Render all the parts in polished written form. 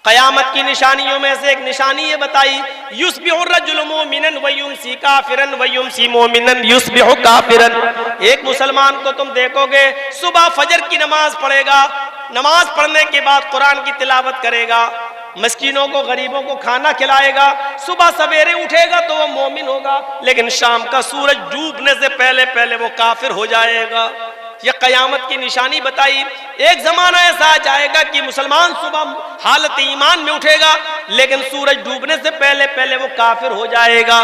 क़यामत की निशानियों में से एक निशानी ये बताई, युस्बिहु रजुलु मुमिनन व युमसी काफिरन व युमसी मुमिनन युस्बिहु काफिरन। एक मुसलमान को तुम देखोगे सुबह फजर की नमाज पढ़ेगा, नमाज पढ़ने के बाद कुरान की तिलावत करेगा, मस्कीनों को गरीबों को खाना खिलाएगा, सुबह सवेरे उठेगा तो वो मोमिन होगा, लेकिन शाम का सूरज डूबने से पहले पहले वो काफिर हो जाएगा। ये क़यामत की निशानी बताई। एक जमाना ऐसा आ जाएगा कि मुसलमान सुबह हालत ईमान में उठेगा, लेकिन सूरज डूबने से पहले पहले वो काफिर हो जाएगा।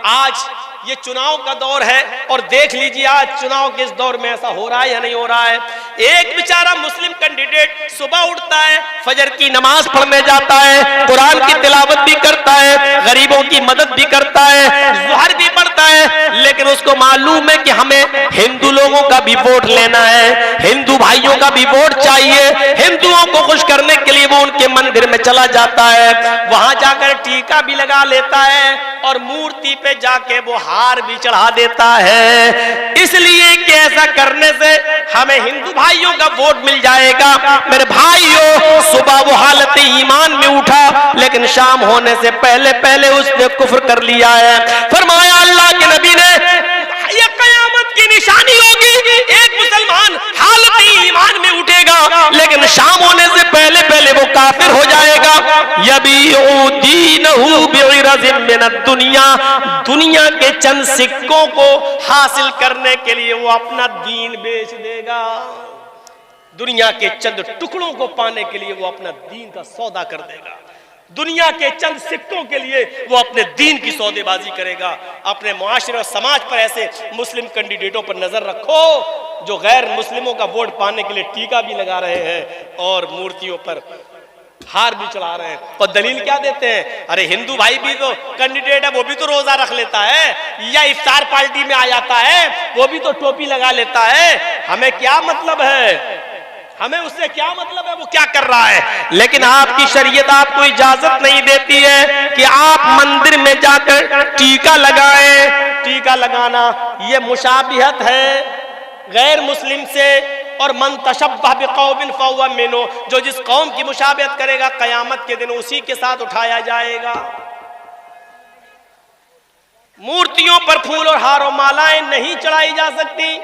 आज ये चुनाव का दौर है और देख लीजिए आज चुनाव के इस दौर में ऐसा हो रहा है या नहीं हो रहा है। एक बेचारा मुस्लिम कैंडिडेट सुबह उठता है, फजर की नमाज पढ़ने जाता है, कुरान की तिलावत भी करता है, गरीबों की मदद भी करता है, ज़ुहर भी पढ़ता है, लेकिन उसको मालूम है कि हमें हिंदू लोगों का भी वोट लेना है, हिंदू भाइयों का भी वोट चाहिए। हिंदुओं को खुश करने के लिए वो उनके मंदिर में चला जाता है, वहां जाकर टीका भी लगा लेता है और मूर्ति पे जाके वो हार भी चढ़ा देता है, इसलिए कि ऐसा करने से हमें हिंदू भाइयों का वोट मिल जाएगा। मेरे भाइयों, सुबह वो हालत ईमान में उठा, लेकिन शाम होने से पहले पहले उसने कुफ्र कर लिया है। फरमाया अल्लाह के नबी ने, ये क़यामत की निशानी होगी, एक मुसलमान हालत ईमान में उठेगा, लेकिन शाम होने से पहले पहले वो काफिर हो जाएगा। यबीउ दीनहु बिइरज़िम मिनद दुनिया, दुनिया के चंद सिक्कों को हासिल करने के लिए वो अपना दीन बेच देगा। दुनिया के चंद टुकड़ों को पाने के लिए वो अपना दीन का सौदा कर देगा। दुनिया के चंद सिक्कों के लिए वो अपने दीन की सौदेबाजी करेगा। अपने मुआशरे और समाज पर ऐसे मुस्लिम कैंडिडेटों पर नजर रखो जो गैर मुस्लिमों का वोट पाने के लिए टीका भी लगा रहे हैं और मूर्तियों पर हार भी चढ़ा रहे हैं। और दलील क्या देते हैं, अरे हिंदू भाई भी तो कैंडिडेट है, वो भी तो रोजा रख लेता है या इफ्तार पार्टी में आ जाता है, वो भी तो टोपी लगा लेता है, हमें क्या मतलब है, हमें उससे क्या मतलब है वो क्या कर रहा है। लेकिन आपकी शरीयत आपको इजाजत नहीं देती है कि आप मंदिर में जाकर टीका लगाएं। टीका लगाना ये मुशाबिहत है गैर मुस्लिम से, और मन तशब्बह बिक़ौमिन फहुवा मिन्हुम, जो जिस कौम की मुशाबिहत करेगा क़यामत के दिन उसी के साथ उठाया जाएगा। मूर्तियों पर फूल और हार और मालाएं नहीं चढ़ाई जा सकती।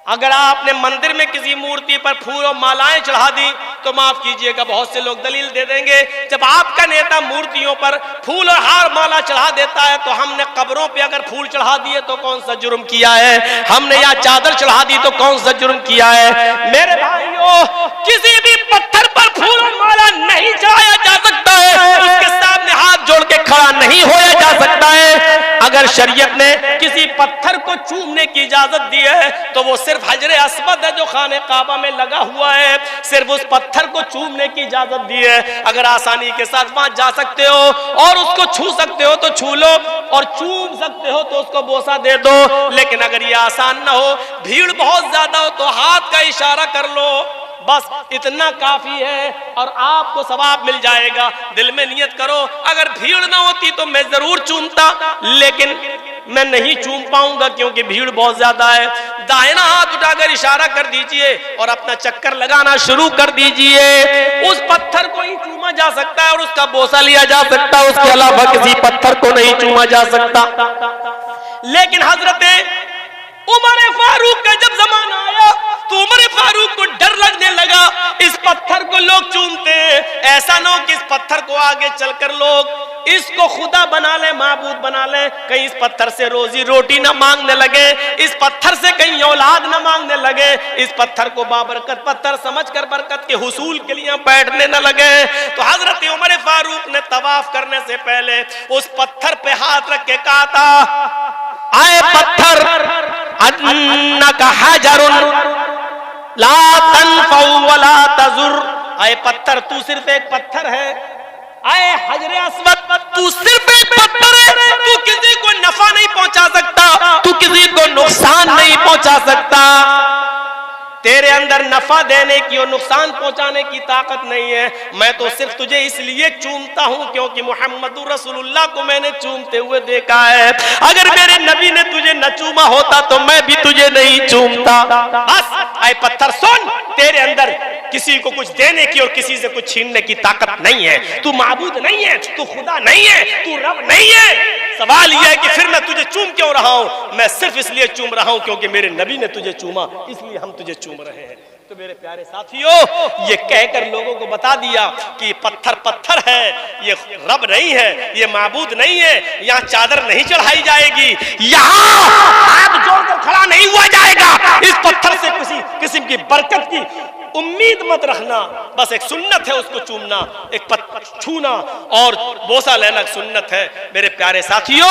अगर आपने मंदिर में किसी मूर्ति पर फूल और मालाएं चढ़ा दी तो माफ कीजिएगा बहुत से लोग दलील दे देंगे, जब आपका नेता मूर्तियों पर फूल और हार माला चढ़ा देता है तो हमने कब्रों पे अगर फूल चढ़ा दिए तो कौन सा जुर्म किया है, हमने यहाँ चादर चढ़ा दी तो कौन सा जुर्म किया है। मेरे भाइयों, किसी भी पत्थर पर फूल और माला नहीं चढ़ाया जा सकता है, उसके सामने हाथ जोड़ के खड़ा नहीं होया जा सकता है। अगर शरीयत ने किसी पत्थर को चूमने की इजाजत दी है तो वो सिर्फ हजरे अस्वद है जो खाने काबा में लगा हुआ है, सिर्फ उस पत्थर को चूमने की इजाजत दी है। अगर आसानी के साथ वहां जा सकते हो और उसको छू सकते हो तो छू लो, और चूम सकते हो तो उसको बोसा दे दो। लेकिन अगर ये आसान ना हो, भीड़ बहुत ज्यादा हो, तो हाथ का इशारा कर लो, बस इतना काफी है और आपको सवाब मिल जाएगा। दिल में नियत करो, अगर भीड़ ना होती तो मैं जरूर चूमता, लेकिन मैं नहीं चूम पाऊंगा क्योंकि भीड़ बहुत ज्यादा है। दाहिना हाथ उठाकर इशारा कर दीजिए और अपना चक्कर लगाना शुरू कर दीजिए। उस पत्थर को ही चूमा जा सकता है और उसका बोसा लिया जा सकता है, उसके अलावा किसी पत्थर को नहीं चूमा जा सकता। लेकिन हजरत उमर फारूक का जब जमाना आया तो उमर फारूक को डर लगने लगा, इस पत्थर को लोग चूमते हैं, ऐसा ना हो कि इस पत्थर को आगे चलकर लोग इसको खुदा बना ले, माबूद बना ले, कहीं इस पत्थर से रोजी रोटी ना मांगने लगे, इस पत्थर से कहीं औलाद ना मांगने लगे, इस पत्थर को बाबरकत पत्थर समझकर बरकत के हुसूल के लिए बैठने न लगे। तो हजरत उमर फारूक ने तवाफ करने से पहले उस पत्थर पे हाथ रख के कहा था, आए पत्थर, अन्नका हजरुन ला तनफउ वला तजुर, आए पत्थर तू सिर्फ एक पत्थर है, आए हजरे अस्वद तू सिर्फ एक पत्थर है, तू किसी को नफा नहीं पहुंचा सकता, तू किसी को नुकसान नहीं पहुंचा सकता। तेरे अंदर नफा देने की और नुकसान पहुंचाने की ताकत नहीं है। मैं तो सिर्फ तुझे इसलिए चूमता हूं क्योंकि मोहम्मद रसूलुल्लाह को मैंने चूमते हुए देखा है। अगर मेरे नबी ने तुझे न चूमा होता तो मैं भी तुझे नहीं चूमता। बस ऐ पत्थर सुन, तेरे अंदर किसी को कुछ देने की और किसी से कुछ छीनने की ताकत नहीं है। तू माबूद नहीं है, तू खुदा नहीं है, तू रब नहीं है। सवाल यह है कि फिर मैं तुझे चूम क्यों रहा हूं? मैं सिर्फ इसलिए चूम रहा हूं क्योंकि मेरे नबी ने तुझे चूमा, इसलिए हम तुझे चूम रहे हैं। तो मेरे प्यारे साथियों, ये कहकर लोगों को बता दिया कि पत्थर पत्थर है, ये रब नहीं है, ये माबूद नहीं है, यहाँ चादर नहीं चढ़ाई जाएगी, यहाँ हाथ जोड़कर खड़ा नहीं हुआ जाएगा। इस पत्थर से किसी किस्म की बरकत की उम्मीद मत रखना। बस एक सुन्नत है उसको चूमना, एक पत्थर छूना और बोसा लेना सुन्नत है। मेरे प्यारे साथियों,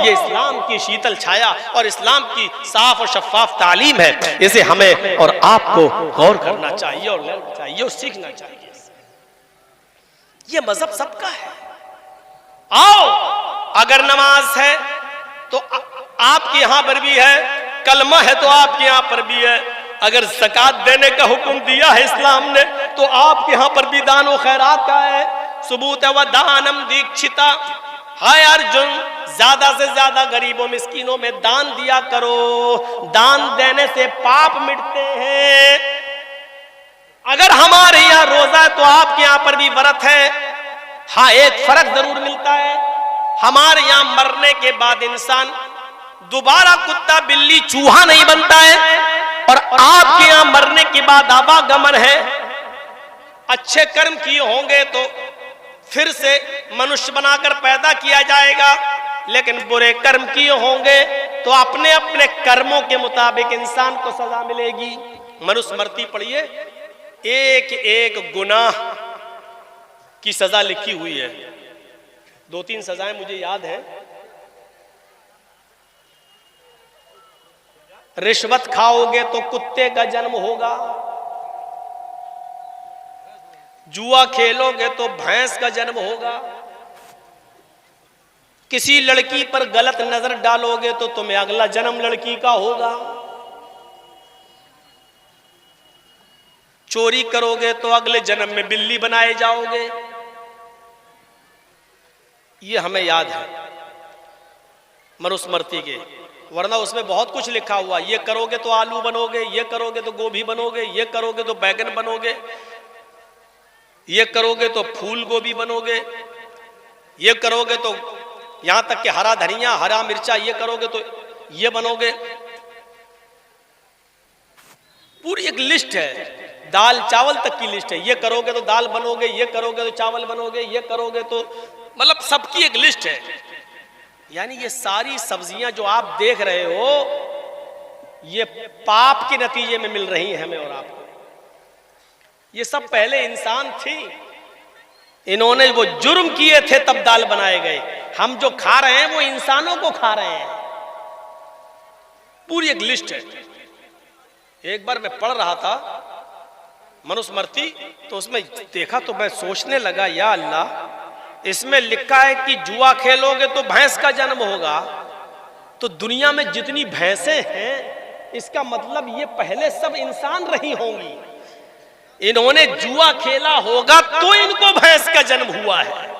ये इस्लाम की शीतल छाया और इस्लाम की साफ और शफाफ तालीम है। इसे हमें और आपको गौर करना चाहिए और लेना चाहिए और सीखना चाहिए। ये मजहब सबका है। आओ, अगर नमाज है तो आपके यहां पर भी है, कलमा है तो आपके यहां पर भी है। अगर ज़कात देने का हुक्म दिया है इस्लाम ने तो आपके यहां पर भी दान व खैरात का है। सबूत व दानम दीक्षिता, हाय अर्जुन, ज्यादा से ज्यादा गरीबों मिस्कीनों में दान दिया करो। दान देने से पाप मिटते हैं। अगर हमारे यहाँ रोजा है तो आपके यहाँ पर भी व्रत है। हाँ, एक फर्क जरूर मिलता है, हमारे यहाँ मरने के बाद इंसान दोबारा कुत्ता बिल्ली चूहा नहीं बनता है और आपके यहां मरने के बाद आवागमन है। अच्छे कर्म किए होंगे तो फिर से मनुष्य बनाकर पैदा किया जाएगा, लेकिन बुरे कर्म किए होंगे तो अपने अपने कर्मों के मुताबिक इंसान को सजा मिलेगी। मनुस्मृति पढ़िए, एक एक गुनाह की सजा लिखी हुई है। 2-3 सजाएं मुझे याद है। रिश्वत खाओगे तो कुत्ते का जन्म होगा, जुआ खेलोगे तो भैंस का जन्म होगा, किसी लड़की पर गलत नजर डालोगे तो तुम्हें अगला जन्म लड़की का होगा, चोरी करोगे तो अगले जन्म में बिल्ली बनाए जाओगे। ये हमें याद है मनुस्मृति के, वरना उसमें बहुत कुछ लिखा हुआ। ये करोगे तो आलू बनोगे, ये करोगे तो गोभी बनोगे, ये करोगे तो बैगन बनोगे, ये करोगे तो फूल गोभी बनोगे, ये करोगे तो यहां तक कि हरा धनिया, हरा मिर्चा, ये करोगे तो ये बनोगे। पूरी एक लिस्ट है, दाल चावल तक की लिस्ट है। ये करोगे तो दाल बनोगे, ये करोगे तो चावल बनोगे, ये करोगे तो मतलब सबकी एक लिस्ट है। यानी ये सारी सब्जियां जो आप देख रहे हो ये पाप के नतीजे में मिल रही हैं हमें और आपको। ये सब पहले इंसान थी, इन्होंने वो जुर्म किए थे तब दाल बनाए गए। हम जो खा रहे हैं वो इंसानों को खा रहे हैं। पूरी एक लिस्ट है। एक बार मैं पढ़ रहा था मनुस्मृति, तो उसमें देखा तो मैं सोचने लगा, या अल्लाह, इसमें लिखा है कि जुआ खेलोगे तो भैंस का जन्म होगा। तो दुनिया में जितनी भैंसें हैं, इसका मतलब ये पहले सब इंसान रही होंगी। इन्होंने जुआ खेला होगा तो इनको भैंस का जन्म हुआ है।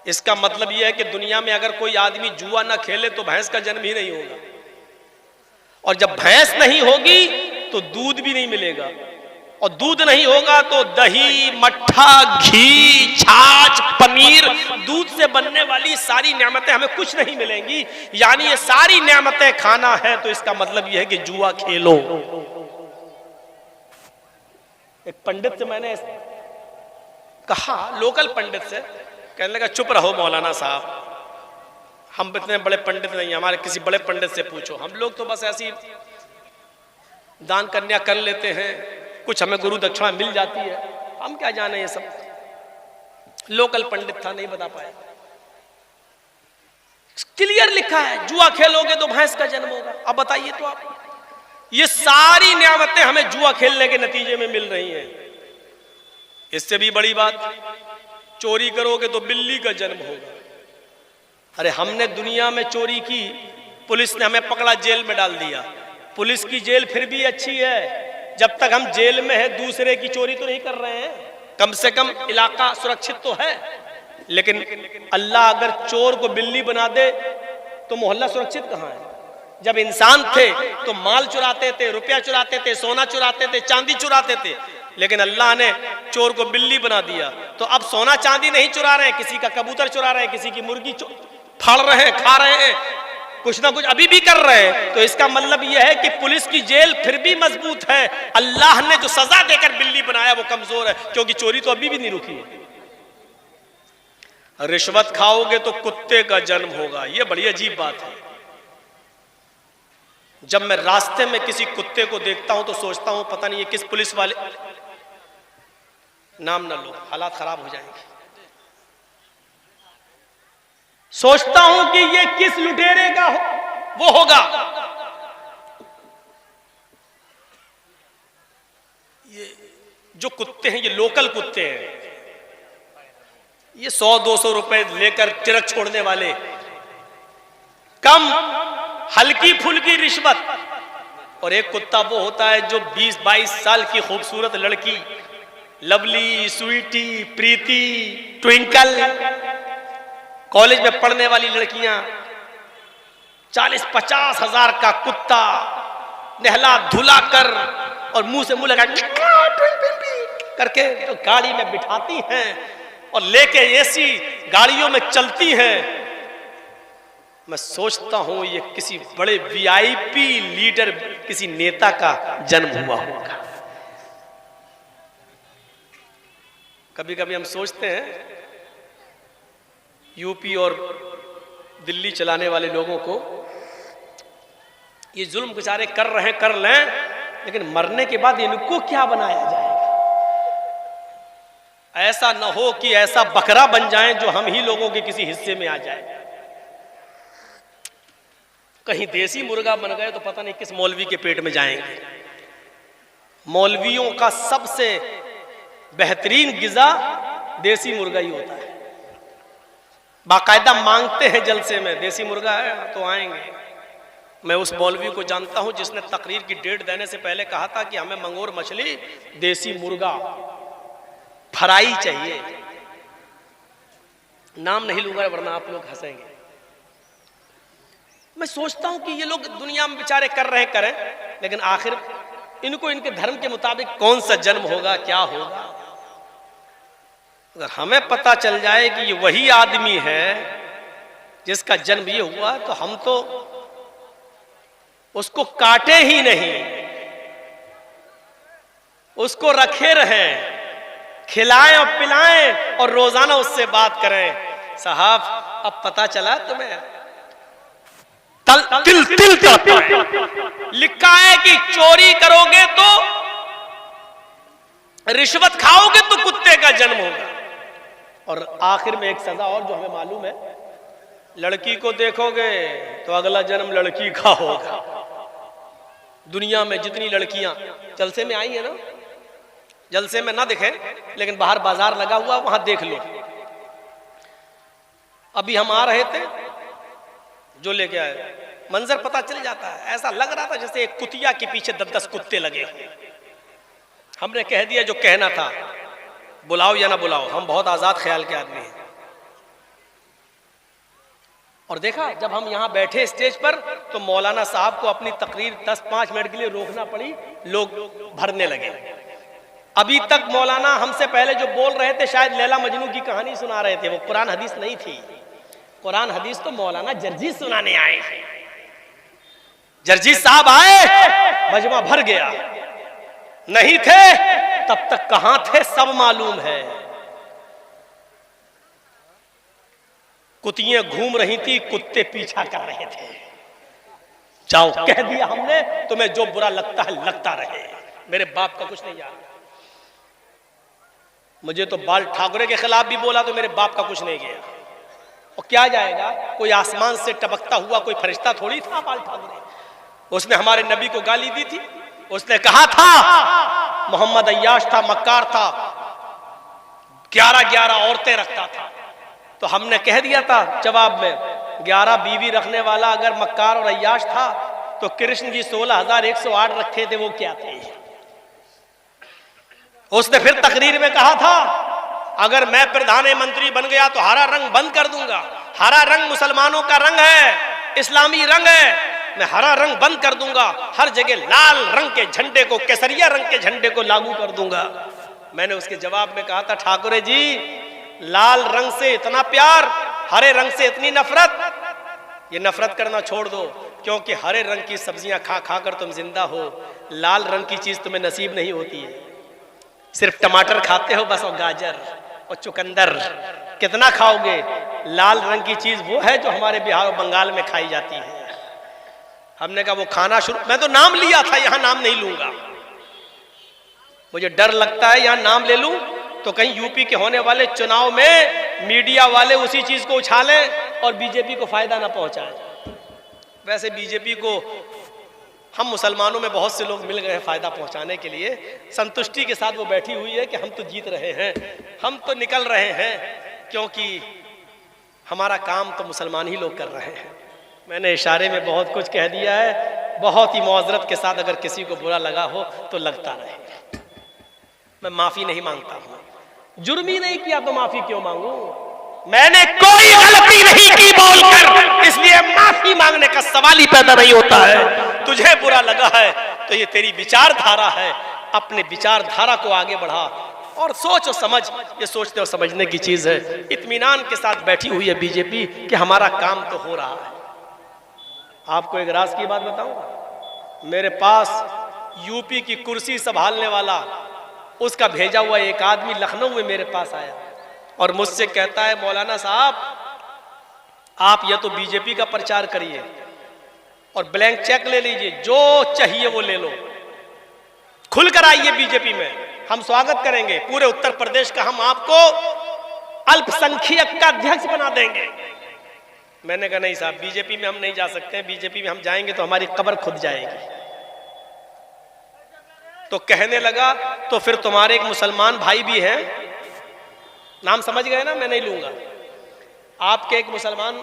इसका मतलब यह है कि दुनिया में अगर कोई आदमी जुआ ना खेले तो भैंस का जन्म ही नहीं होगा, और जब भैंस नहीं होगी तो दूध भी नहीं मिलेगा, और दूध नहीं होगा तो दही, मट्ठा, घी, छाछ, पनीर, दूध से बनने वाली सारी नेमतें हमें कुछ नहीं मिलेंगी। यानी ये सारी नेमतें खाना है, तो इसका मतलब यह है कि जुआ खेलो। एक पंडित से मैंने कहा, लोकल पंडित से, कहने लगा चुप रहो मौलाना साहब, हम इतने बड़े पंडित नहीं, हमारे किसी बड़े पंडित से पूछो। हम लोग तो बस ऐसी दान कन्या कर लेते हैं, कुछ हमें गुरु दक्षिणा मिल जाती है, हम क्या जाने ये सब। लोकल पंडित था, नहीं बता पाया। क्लियर लिखा है जुआ खेलोगे तो भैंस का जन्म होगा। अब बताइए तो आप, ये सारी नियामतें हमें जुआ खेलने के नतीजे में मिल रही हैं। इससे भी बड़ी बात, चोरी करोगे तो बिल्ली का जन्म होगा। अरे हमने दुनिया में चोरी की, पुलिस ने हमें पकड़ा, जेल में डाल दिया। पुलिस की जेल फिर भी अच्छी है, जब तक हम जेल में है दूसरे की चोरी तो नहीं कर रहे हैं, कम से कम इलाका सुरक्षित तो है। लेकिन अल्लाह अगर चोर को बिल्ली बना दे तो मोहल्ला सुरक्षित कहाँ है? जब इंसान थे तो माल चुराते थे, रुपया चुराते थे, सोना चुराते थे, चांदी चुराते थे, लेकिन अल्लाह ने चोर को बिल्ली बना दिया। तो अब सोना चांदी नहीं चुरा रहे हैं, किसी का कबूतर चुरा रहे हैं, किसी की मुर्गी फाड़ रहे हैं, खा रहे हैं, कुछ ना कुछ अभी भी कर रहे हैं। तो इसका मतलब यह है कि पुलिस की जेल फिर भी मजबूत है, अल्लाह ने जो सजा देकर बिल्ली बनाया वो कमजोर है, क्योंकि चोरी तो अभी भी नहीं रुकी है। रिश्वत खाओगे तो कुत्ते का जन्म होगा, यह बड़ी अजीब बात है। जब मैं रास्ते में किसी कुत्ते को देखता हूं तो सोचता हूं पता नहीं ये किस पुलिस वाले, नाम ना लो हालात खराब हो जाएंगे, सोचता हूं कि ये किस लुटेरे का वो होगा। ये जो कुत्ते हैं ये लोकल कुत्ते हैं, ये 100-200 रुपए लेकर ट्रक छोड़ने वाले, कम हल्की फुल्की रिश्वत। और एक कुत्ता वो होता है जो 20-22 साल की खूबसूरत लड़की, लवली, स्वीटी, प्रीति, ट्विंकल, कॉलेज में पढ़ने वाली लड़कियां, 40-50 हजार का कुत्ता नहला धुला कर और मुंह से मुंह लगा करके तो गाड़ी में बिठाती हैं और लेके एसी गाड़ियों में चलती हैं। मैं सोचता हूं ये किसी बड़े वीआईपी लीडर, किसी नेता का जन्म हुआ होगा। कभी कभी हम सोचते हैं यूपी और दिल्ली चलाने वाले लोगों को ये जुल्म बेचारे कर रहे हैं, कर लें, लेकिन मरने के बाद इनको क्या बनाया जाएगा? ऐसा न हो कि ऐसा बकरा बन जाएं जो हम ही लोगों के किसी हिस्से में आ जाए। कहीं देसी मुर्गा बन गए तो पता नहीं किस मौलवी के पेट में जाएंगे। मौलवियों का सबसे बेहतरीन गिजा देसी मुर्गा ही होता है। बाकायदा मांगते हैं जलसे में, देसी मुर्गा है तो आएंगे। मैं उस मौलवी को जानता हूं जिसने तकरीर की डेट देने से पहले कहा था कि हमें मंगोर मछली, देसी मुर्गा, फ्राई चाहिए। नाम नहीं लूंगा वरना आप लोग हंसेंगे। मैं सोचता हूं कि ये लोग दुनिया में बेचारे कर रहे हैं, करें, लेकिन आखिर इनको इनके धर्म के मुताबिक कौन सा जन्म होगा, क्या होगा? अगर हमें पता चल जाए कि ये वही आदमी है जिसका जन्म ये हुआ तो हम तो उसको काटे ही नहीं, उसको रखे रहें, खिलाएं और पिलाएं और रोजाना उससे बात करें। साहब अब पता चला तुम्हें, तिल तिल करता है। लिखा है कि चोरी करोगे तो, रिश्वत खाओगे तो कुत्ते का जन्म होगा। और आखिर में एक सजा और जो हमें मालूम है, लड़की को देखोगे तो अगला जन्म लड़की का होगा। दुनिया में जितनी लड़कियां जलसे में आई है ना, जलसे में ना दिखे लेकिन बाहर बाजार लगा हुआ वहां देख लो। अभी हम आ रहे थे, जो लेके आए मंजर पता चल जाता है। ऐसा लग रहा था जैसे एक कुतिया के पीछे 10-10 कुत्ते लगे। हमने कह दिया जो कहना था, बुलाओ या ना बुलाओ, हम बहुत आजाद ख्याल के आदमी हैं। और देखा जब हम यहां बैठे स्टेज पर तो मौलाना साहब को अपनी तकरीर 10-5 मिनट के लिए रोकना पड़ी, लोग भरने लगे। अभी तक मौलाना हमसे पहले जो बोल रहे थे शायद लैला मजनू की कहानी सुना रहे थे, वो कुरान हदीस नहीं थी। कुरान हदीस तो मौलाना जर्जीस सुनाने आए। जर्जीस साहब आए, मजमा भर गया। नहीं थे तब तक कहां थे सब मालूम है। कुतियां घूम रही थी, कुत्ते पीछा कर रहे थे। जाओ कह दिया हमने, तुम्हें जो बुरा लगता है लगता रहे, मेरे बाप का कुछ नहीं जाना। मुझे तो बाल ठाकरे के खिलाफ भी बोला तो मेरे बाप का कुछ नहीं गया। और क्या जाएगा, कोई आसमान से टपकता हुआ कोई फरिश्ता थोड़ी था बाल ठाकरे। उसने हमारे नबी को गाली दी थी, उसने कहा था मोहम्मद अय्याश था, मक्कार था, 11-11 औरतें रखता था। तो हमने कह दिया था जवाब में, 11 बीवी रखने वाला अगर मक्कार और अय्याश था तो कृष्ण जी 16,108 रखे थे, वो क्या थे? उसने फिर तकरीर में कहा था, अगर मैं प्रधानमंत्री बन गया तो हरा रंग बंद कर दूंगा। हरा रंग मुसलमानों का रंग है, इस्लामी रंग है, मैं हरा रंग बंद कर दूंगा, हर जगह लाल रंग के झंडे को, केसरिया रंग के झंडे को लागू कर दूंगा। मैंने उसके जवाब में कहा था, ठाकुरे जी, लाल रंग से इतना प्यार, हरे रंग से इतनी नफरत, ये नफरत करना छोड़ दो, क्योंकि हरे रंग की सब्जियां खा खा कर तुम जिंदा हो, लाल रंग की चीज तुम्हें नसीब नहीं होती है। सिर्फ टमाटर खाते हो बस, और गाजर और चुकंदर, कितना खाओगे? लाल रंग की चीज वो है जो हमारे बिहार और बंगाल में खाई जाती है। हमने कहा वो खाना शुरू, मैं तो नाम लिया था, यहां नाम नहीं लूंगा, मुझे डर लगता है यहां नाम ले लूं तो कहीं यूपी के होने वाले चुनाव में मीडिया वाले उसी चीज को उछालें और बीजेपी को फायदा ना पहुंचाएं। वैसे बीजेपी को हम मुसलमानों में बहुत से लोग मिल गए हैं फायदा पहुंचाने के लिए, संतुष्टि के साथ वो बैठी हुई है कि हम तो जीत रहे हैं, हम तो निकल रहे हैं, क्योंकि हमारा काम तो मुसलमान ही लोग कर रहे हैं। मैंने इशारे में बहुत कुछ कह दिया है, बहुत ही मुआज़रत के साथ अगर किसी को बुरा लगा हो तो लगता रहे। मैं माफी नहीं मांगता हूं, जुर्म ही नहीं किया तो माफी क्यों मांगू? मैंने कोई गलती नहीं की बोलकर, इसलिए माफी मांगने का सवाल ही पैदा नहीं होता है। तुझे बुरा लगा है तो ये तेरी विचारधारा है, अपने विचारधारा को आगे बढ़ा और सोच और समझ, ये सोचते और समझने की चीज है। इत्मीनान के साथ बैठी हुई है बीजेपी कि हमारा काम तो हो रहा है। आपको एक राज की बात बताऊं, मेरे पास यूपी की कुर्सी संभालने वाला, उसका भेजा हुआ एक आदमी लखनऊ में मेरे पास आया और मुझसे कहता है, मौलाना साहब आप या तो बीजेपी का प्रचार करिए और ब्लैंक चेक ले लीजिए, जो चाहिए वो ले लो, खुलकर आइए बीजेपी में, हम स्वागत करेंगे। पूरे उत्तर प्रदेश का हम आपको अल्पसंख्यक का अध्यक्ष बना देंगे। मैंने कहा नहीं साहब, बीजेपी में हम नहीं जा सकते, बीजेपी में हम जाएंगे तो हमारी कब्र खुद जाएगी। तो कहने लगा, तो फिर तुम्हारे एक मुसलमान भाई भी हैं, नाम समझ गए ना, मैं नहीं लूंगा, आपके एक मुसलमान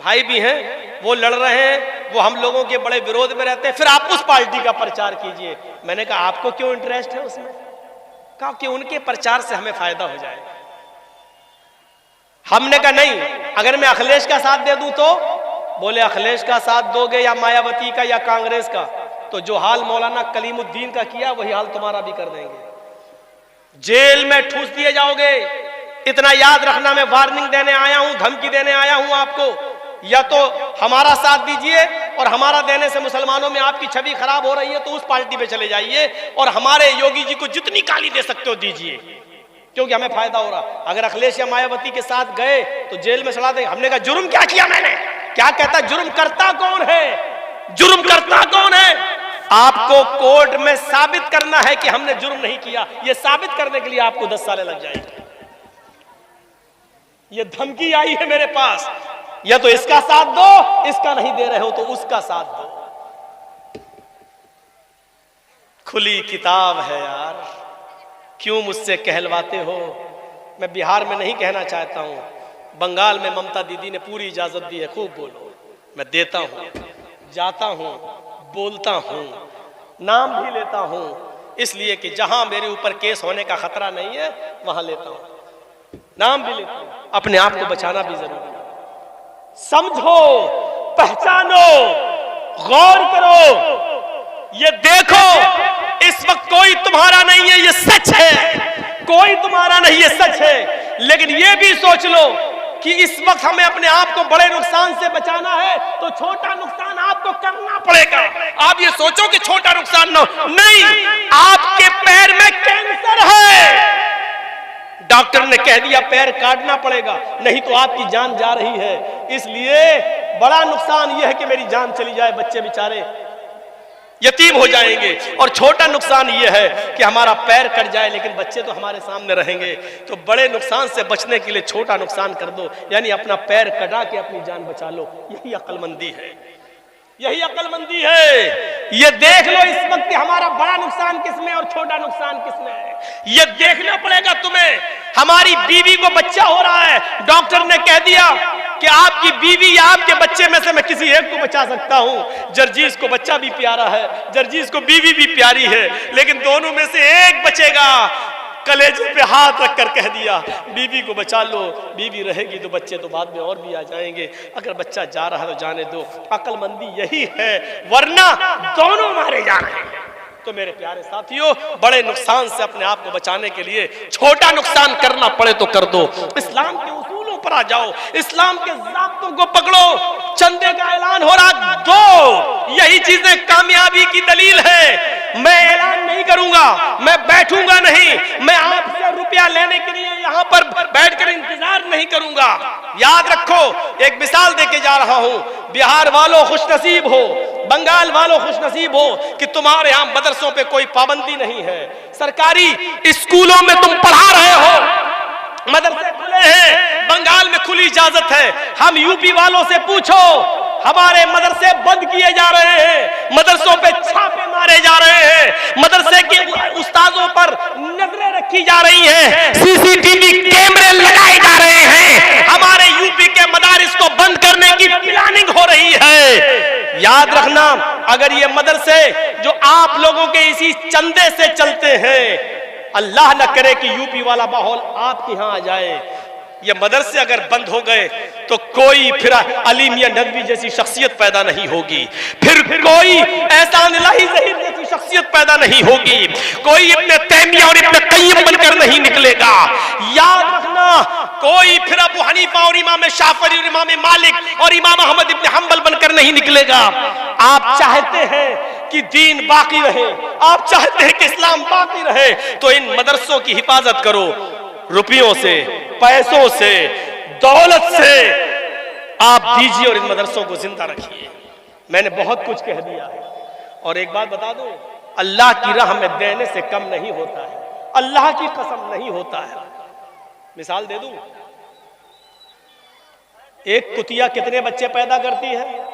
भाई भी हैं, वो लड़ रहे हैं, वो हम लोगों के बड़े विरोध में रहते हैं, फिर आप उस पार्टी का प्रचार कीजिए। मैंने कहा आपको क्यों इंटरेस्ट है उसमें? कहा कि उनके प्रचार से हमें फायदा हो जाए। हमने कहा नहीं, अगर मैं अखिलेश का साथ दे दूं तो? बोले अखिलेश का साथ दोगे या मायावती का या कांग्रेस का, तो जो हाल मौलाना कलीमुद्दीन का किया वही हाल तुम्हारा भी कर देंगे, जेल में ठूस दिए जाओगे। इतना याद रखना, मैं वार्निंग देने आया हूं, धमकी देने आया हूं आपको, या तो हमारा साथ दीजिए और हमारा देने से मुसलमानों में आपकी छवि खराब हो रही है तो उस पार्टी पे चले जाइए और हमारे योगी जी को जितनी गाली दे सकते हो दीजिए, क्योंकि हमें फायदा हो रहा। अगर अखिलेश या मायावती के साथ गए तो जेल में चला देंगे। हमने कहा जुर्म क्या किया मैंने? क्या कहता, जुर्म करता कौन है? जुर्म करता कौन है? आपको कोर्ट में साबित करना है कि हमने जुर्म नहीं किया, यह साबित करने के लिए आपको 10 साल लग जाएंगे। ये धमकी आई है मेरे पास, या तो इसका साथ दो, इसका नहीं दे रहे हो तो उसका साथ दो। खुली किताब है यार, क्यों मुझसे कहलवाते हो? मैं बिहार में नहीं कहना चाहता हूं, बंगाल में ममता दीदी ने पूरी इजाजत दी है, खूब बोलो, मैं देता हूं, जाता हूं, बोलता हूं, नाम भी लेता हूं, इसलिए कि जहां मेरे ऊपर केस होने का खतरा नहीं है वहां लेता हूं, नाम भी लेता हूं। अपने आप को बचाना भी जरूरी है। समझो, पहचानो, गौर करो, ये देखो, इस वक्त कोई तुम्हारा नहीं है, ये सच है, कोई तुम्हारा नहीं, ये सच है। लेकिन ये भी सोच लो कि इस वक्त हमें अपने आप को बड़े नुकसान से बचाना है तो छोटा नुकसान आपको करना पड़ेगा। आप ये सोचो कि छोटा नुकसान ना हो, नहीं, आपके पैर में कैंसर है, डॉक्टर ने कह दिया पैर काटना पड़ेगा, नहीं तो आपकी जान जा रही है। इसलिए बड़ा नुकसान यह है कि मेरी जान चली जाए, बच्चे बेचारे यतीम हो जाएंगे, और छोटा नुकसान यह है कि हमारा पैर कट जाए लेकिन बच्चे तो हमारे सामने रहेंगे। तो बड़े नुकसान से बचने के लिए छोटा नुकसान कर दो, यानी अपना पैर कटा के अपनी जान बचा लो। यही अक्लमंदी है, यही अक्लमंदी है। ये देख लो इस वक्त हमारा बड़ा नुकसान किसमें और छोटा नुकसान किसमें है, ये देखना पड़ेगा तुम्हें। हमारी बीवी को बच्चा हो रहा है, डॉक्टर ने कह दिया कि आपकी बीवी या आपके बच्चे में से मैं किसी एक को बचा सकता हूं। जर्जीस को बच्चा भी प्यारा है, जर्जीस को बीवी भी प्यारी है, लेकिन दोनों में से एक बचेगा। कलेजे पे हाथ रखकर कह दिया बीवी को बचा लो, बीवी रहेगी तो बच्चे तो बाद में और भी आ जाएंगे, अगर बच्चा जा रहा है तो जाने दो। अक्लमंदी यही है, वरना दोनों मारे जा रहे हैं। तो मेरे प्यारे साथियों, बड़े नुकसान से अपने आप को बचाने के लिए छोटा नुकसान करना पड़े तो कर दो। इस्लाम के उसूलों पर आ जाओ, इस्लाम के ज़ाब्तों को पकड़ो। चंदे का ऐलान हो रहा, दो, यही चीजें कामयाबी की दलील है। मैं ऐलान नहीं करूंगा, मैं बैठूंगा नहीं, मैं आपसे रुपया लेने के लिए यहाँ पर बैठकर इंतजार नहीं करूंगा। याद रखो, एक मिसाल देके जा रहा हूं, बिहार वालों खुशनसीब हो, बंगाल वालों खुशनसीब हो कि तुम्हारे यहाँ मदरसों पे कोई पाबंदी नहीं है। सरकारी स्कूलों में तुम पढ़ा रहे हो, मदरसे खुले हैं, बंगाल में खुली इजाजत है। हम यूपी वालों से पूछो, हमारे मदरसे बंद किए जा रहे हैं, मदरसों पे छापे मारे जा रहे हैं, मदरसे के उस्तादों पर नजरें रखी जा रही हैं, सीसीटीवी कैमरे लगाए जा रहे हैं, हमारे यूपी के मदारिस को बंद करने की प्लानिंग हो रही है। याद रखना, अगर ये मदरसे जो आप लोगों के इसी चंदे से चलते हैं, अल्लाह न करे कि यूपी वाला माहौल आपके यहाँ आ जाए, ये मदरसे अगर बंद हो गए तो कोई फिर अली मियां नदवी जैसी शख्सियत पैदा नहीं होगी, फिर कोई एहसान इलाही ज़हीर जैसी शख्सियत पैदा नहीं होगी, कोई इब्ने तैमिया और इब्ने क़य्यिम बनकर नहीं निकलेगा। याद रखना, कोई फिर अबू हनीफा और इमाम शाफी और इमाम मालिक और इमाम अहमद इब्ने हंबल बनकर नहीं निकलेगा। आप चाहते हैं कि दीन बाकी रहे, आप चाहते हैं कि इस्लाम बाकी रहे, तो इन मदरसों की हिफाजत करो, रुपयों से, पैसों से, दौलत से आप दीजिए और इन मदरसों को जिंदा रखिए। मैंने बहुत कुछ कह दिया है और एक बात बता दूं, अल्लाह की राह में देने से कम नहीं होता है, अल्लाह की कसम नहीं होता है। मिसाल दे दूं, एक कुतिया कितने बच्चे पैदा करती है?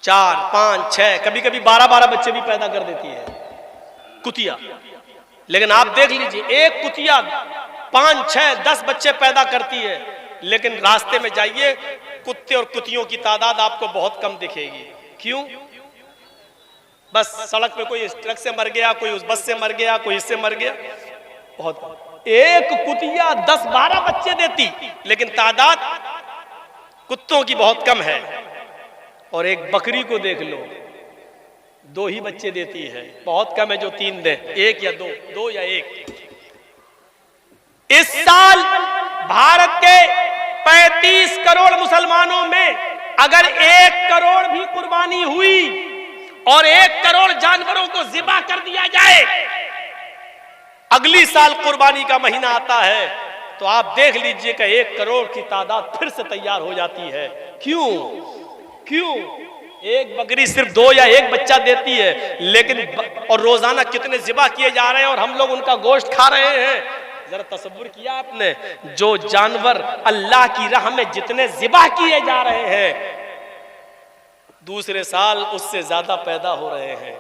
4, 5, 6, कभी कभी 12-12 बच्चे भी पैदा कर देती है कुतिया। लेकिन आप देख लीजिए, एक कुतिया 5, 6, 10 बच्चे पैदा करती है, लेकिन रास्ते में जाइए, कुत्ते और कुतियों की तादाद आपको बहुत कम दिखेगी। क्यों? बस सड़क पे कोई इस ट्रक से मर गया, कोई उस बस से मर गया, कोई इससे मर गया, बहुत कम। एक कुतिया 10-12 बच्चे देती, लेकिन तादाद कुत्तों की बहुत कम है। और एक बकरी को देख लो, 2 ही बच्चे देती है, बहुत कम है जो 3 दे, 1 या 2 या 1। इस साल भारत के 35 करोड़ मुसलमानों में अगर 1 करोड़ भी कुर्बानी हुई और 1 करोड़ जानवरों को ज़िबा कर दिया जाए, अगली साल कुर्बानी का महीना आता है तो आप देख लीजिए कि 1 करोड़ की तादाद फिर से तैयार हो जाती है। क्यों? एक बकरी सिर्फ 2 या 1 बच्चा देती है, लेकिन और रोजाना कितने ज़िबा किए जा रहे हैं और हम लोग उनका गोश्त खा रहे हैं। जरा तसव्वुर किया आपने, जो जानवर अल्लाह की राह में जितने ज़िबा किए जा रहे हैं, दूसरे साल उससे ज्यादा पैदा हो रहे हैं।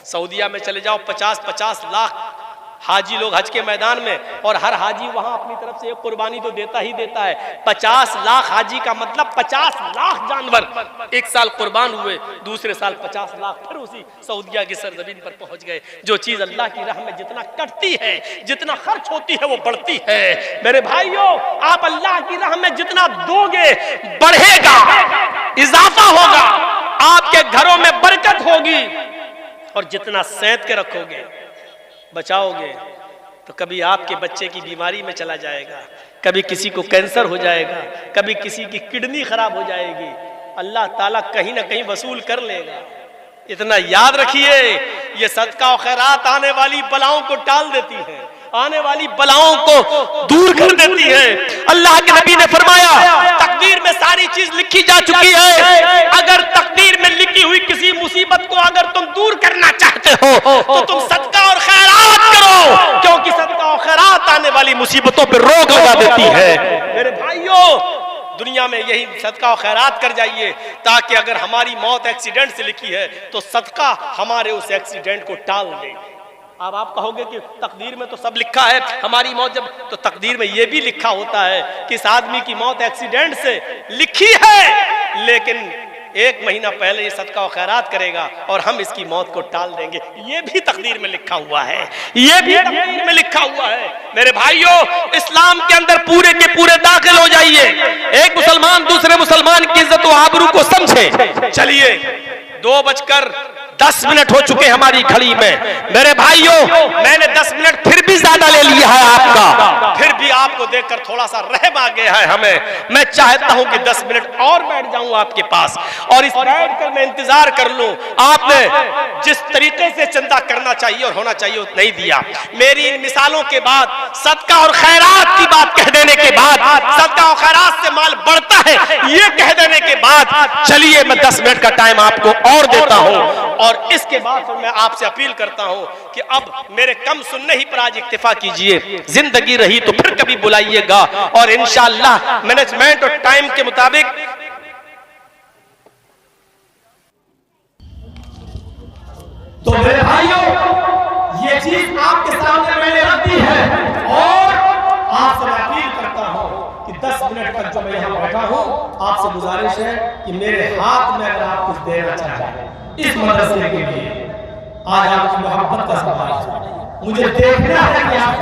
सऊदिया में चले जाओ, 50-50 लाख हाजी लोग हज के मैदान में, और हर हाजी वहां अपनी तरफ से एक कुर्बानी तो देता ही देता है। 50 लाख हाजी का मतलब 50 लाख जानवर एक साल कुर्बान हुए, दूसरे साल 50 लाख फिर उसी सऊदिया की सरजमीन पर पहुंच गए। जो चीज अल्लाह की राह में जितना कटती है, जितना खर्च होती है, वो बढ़ती है। मेरे भाइयों, आप अल्लाह की राह में जितना दोगे बढ़ेगा, इजाफा होगा, आपके घरों में बरकत होगी, और जितना सैंत के रखोगे, बचाओगे, तो कभी आपके बच्चे की बीमारी में चला जाएगा, कभी किसी को कैंसर हो जाएगा, कभी किसी की किडनी खराब हो जाएगी, अल्लाह ताला कहीं ना कहीं वसूल कर लेगा। इतना याद रखिए, ये सदका और खैरात आने वाली बलाओं को टाल देती है, आने वाली बलाओं को दूर कर देती है। अल्लाह के नबी ने फरमाया, तकदीर में सारी चीज लिखी जा चुकी है, अगर तकदीर में लिखी हुई किसी मुसीबत को अगर तुम दूर करना चाहते हो तो तुम सदका और खैरात करो, क्योंकि सदका और खैरात आने वाली मुसीबतों पर रोक लगा देती है। मेरे भाइयों, दुनिया में यही सदका और खैरात कर जाइए, ताकि अगर हमारी मौत एक्सीडेंट से लिखी है तो सदका हमारे उस एक्सीडेंट को टाल दे। अब आप कहोगे कि तकदीर में तो सब लिखा है, हमारी मौत जब, तो तकदीर में यह भी लिखा होता है कि इस आदमी की मौत एक्सीडेंट से लिखी है, लेकिन 1 महीना पहले ये सदका और खैरात करेगा और हम इसकी मौत को टाल देंगे। ये भी तकदीर में लिखा हुआ है, ये भी तकदीर में लिखा हुआ है। मेरे भाइयों, इस्लाम के अंदर पूरे के पूरे दाखिल हो जाइए। एक मुसलमान दूसरे मुसलमान की इज्जत और आबरू को समझे। चलिए 2:10 हो चुके हमारी घड़ी में। मेरे भाइयों, मैंने 10 मिनट फिर भी ज्यादा ले लिया है आपका, फिर भी आपको देखकर थोड़ा सा रहम आ गया है हमें। मैं चाहता हूं कि 10 मिनट और बैठ जाऊं आपके पास और इस बैठ कर मैं इंतजार कर लूं। आपने जिस तरीके से चंदा करना चाहिए और होना चाहिए नहीं दिया। मेरी इन मिसालों के बाद, सदका और खैरात की बात कह देने के बाद, सदका और खैरात से माल बढ़ता है ये कह देने के बाद, चलिए मैं 10 मिनट का टाइम आपको और देता हूं। और इसके बाद फिर मैं आपसे अपील करता हूं कि अब मेरे कम सुनने ही पर आज इक्तिफा कीजिए। जिंदगी रही तो फिर कभी बुलाइएगा और इंशाअल्लाह मैनेजमेंट और टाइम के मुताबिक तो मेरे भाइयों, ये चीज आपके सामने मैंने रख दी है और आपसे मैं अपील करता हूं कि 10 मिनट तक जो मैं यहां बैठा हूं, आपसे गुजारिश है कि मेरे हाथ में अगर आप कुछ देना चाहें इस मदरसे के लिए, आज आपकी मोहब्बत का सवाल है, मुझे देखना है कि आप